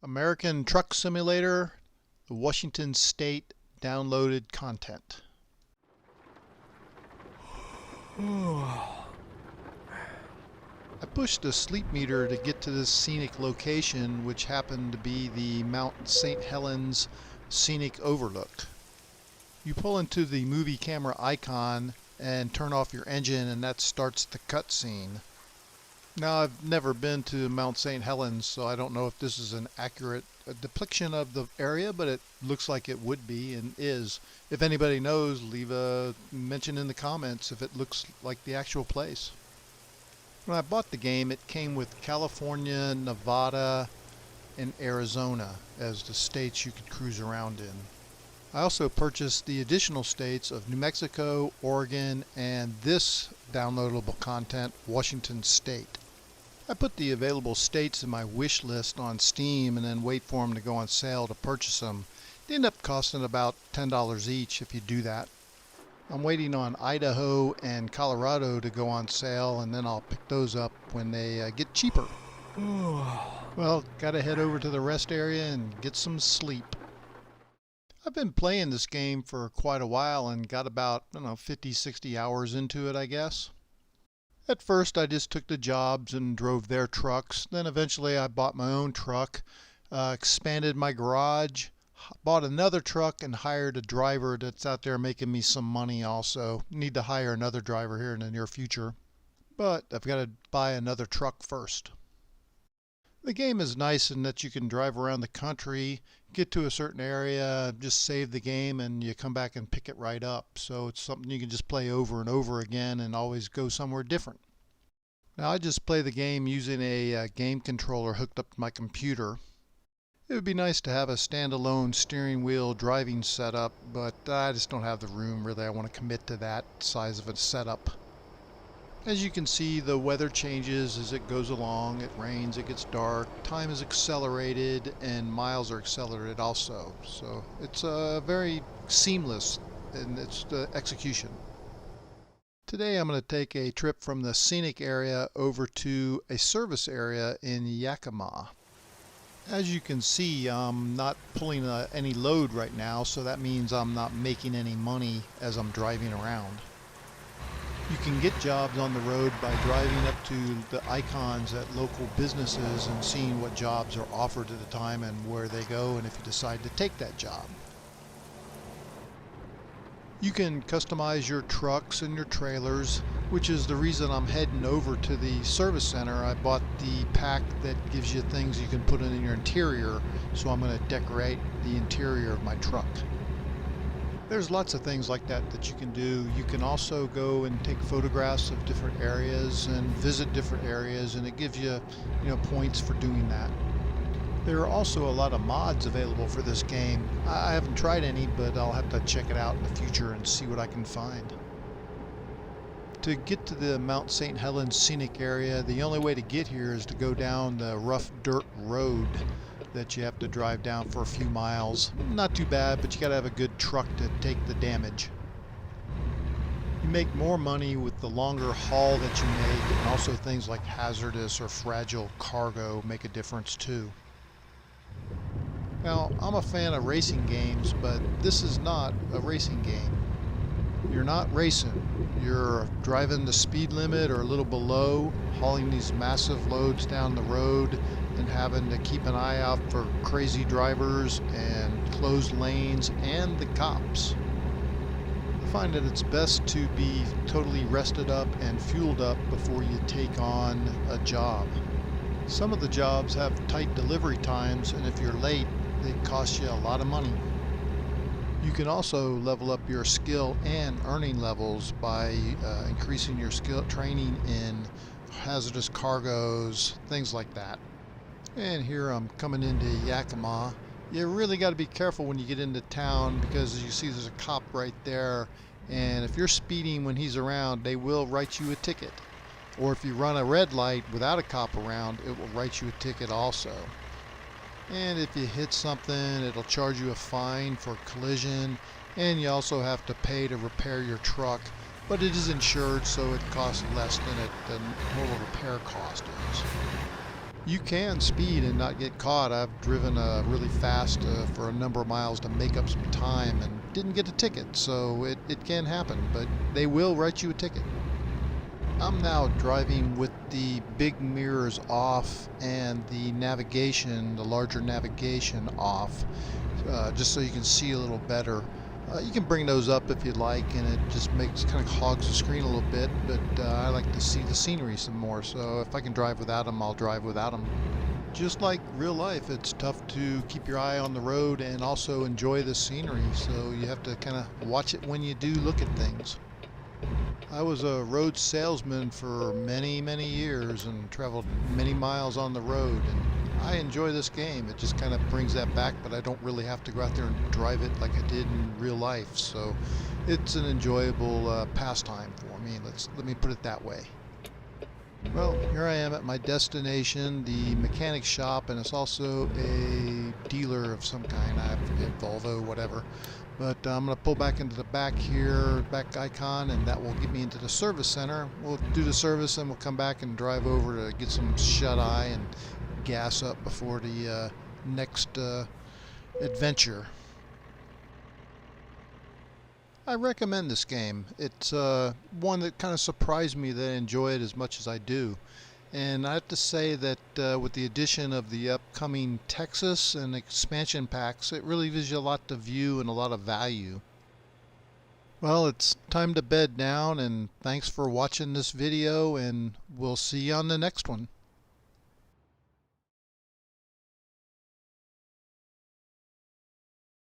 American Truck Simulator, the Washington State downloaded content. I pushed the sleep meter to get to this scenic location, which happened to be the Mount St. Helens Scenic Overlook. You pull into the movie camera icon and turn off your engine, and that starts the cutscene. Now, I've never been to Mount St. Helens, so I don't know if this is an accurate depiction of the area, but it looks like it would be and is. If anybody knows, leave a mention in the comments if it looks like the actual place. When I bought the game, it came with California, Nevada, and Arizona as the states you could cruise around in. I also purchased the additional states of New Mexico, Oregon, and this downloadable content, Washington State. I put the available states in my wish list on Steam and then wait for them to go on sale to purchase them. They end up costing about $10 each if you do that. I'm waiting on Idaho and Colorado to go on sale, and then I'll pick those up when they get cheaper. Well, gotta head over to the rest area and get some sleep. I've been playing this game for quite a while and got about, 50, 60 hours into it, I guess. At first, I just took the jobs and drove their trucks. Then eventually I bought my own truck, expanded my garage, bought another truck, and hired a driver that's out there making me some money also. Need to hire another driver here in the near future. But I've got to buy another truck first. The game is nice in that you can drive around the country, get to a certain area, just save the game, and you come back and pick it right up. So it's something you can just play over and over again and always go somewhere different. Now I just play the game using a game controller hooked up to my computer. It would be nice to have a standalone steering wheel driving setup, but I just don't have the room really. I want to commit to that size of a setup. As you can see, the weather changes as it goes along. It rains, it gets dark, time is accelerated, and miles are accelerated also. So it's very seamless in its execution. Today I'm going to take a trip from the scenic area over to a service area in Yakima. As you can see, I'm not pulling any load right now, so that means I'm not making any money as I'm driving around. You can get jobs on the road by driving up to the icons at local businesses and seeing what jobs are offered at the time and where they go, and if you decide to take that job. You can customize your trucks and your trailers, which is the reason I'm heading over to the service center. I bought the pack that gives you things you can put in your interior, so I'm going to decorate the interior of my truck. There's lots of things like that that you can do. You can also go and take photographs of different areas and visit different areas, and it gives you, points for doing that. There are also a lot of mods available for this game. I haven't tried any, but I'll have to check it out in the future and see what I can find. To get to the Mount St. Helens scenic area, the only way to get here is to go down the rough dirt road that you have to drive down for a few miles. Not too bad, but you gotta have a good truck to take the damage. You make more money with the longer haul that you make, and also things like hazardous or fragile cargo make a difference too. Now, I'm a fan of racing games, but this is not a racing game. You're not racing. You're driving the speed limit or a little below, hauling these massive loads down the road, and having to keep an eye out for crazy drivers and closed lanes and the cops. I find that it's best to be totally rested up and fueled up before you take on a job. Some of the jobs have tight delivery times, and if you're late, they cost you a lot of money. You can also level up your skill and earning levels by increasing your skill training in hazardous cargoes, things like that. And here I'm coming into Yakima. You really got to be careful when you get into town, because as you see, there's a cop right there, and if you're speeding when he's around, they will write you a ticket. Or if you run a red light without a cop around, it will write you a ticket also. And if you hit something, it'll charge you a fine for collision, and you also have to pay to repair your truck, but it is insured, so it costs less than the total repair cost is. You can speed and not get caught. I've driven really fast for a number of miles to make up some time and didn't get a ticket, so it can happen, but they will write you a ticket. I'm now driving with the big mirrors off and the navigation, the larger navigation off, just so you can see a little better. You can bring those up if you'd like, and it just kind of hogs the screen a little bit, but I like to see the scenery some more, so if I can drive without them, I'll drive without them. Just like real life, it's tough to keep your eye on the road and also enjoy the scenery, so you have to kind of watch it when you do look at things. I was a road salesman for many, many years and traveled many miles on the road, and I enjoy this game. It just kind of brings that back, but I don't really have to go out there and drive it like I did in real life, so it's an enjoyable pastime for me. Let me put it that way. Well, here I am at my destination, the mechanic shop, and it's also a dealer of some kind. I forget, Volvo, whatever. But I'm going to pull back into the back here, back icon, and that will get me into the service center. We'll do the service and we'll come back and drive over to get some shut-eye and gas up before the next adventure. I recommend this game. It's one that kind of surprised me that I enjoy it as much as I do. And I have to say that with the addition of the upcoming Texas and expansion packs, it really gives you a lot to view and a lot of value. Well, it's time to bed down, and thanks for watching this video, and we'll see you on the next one.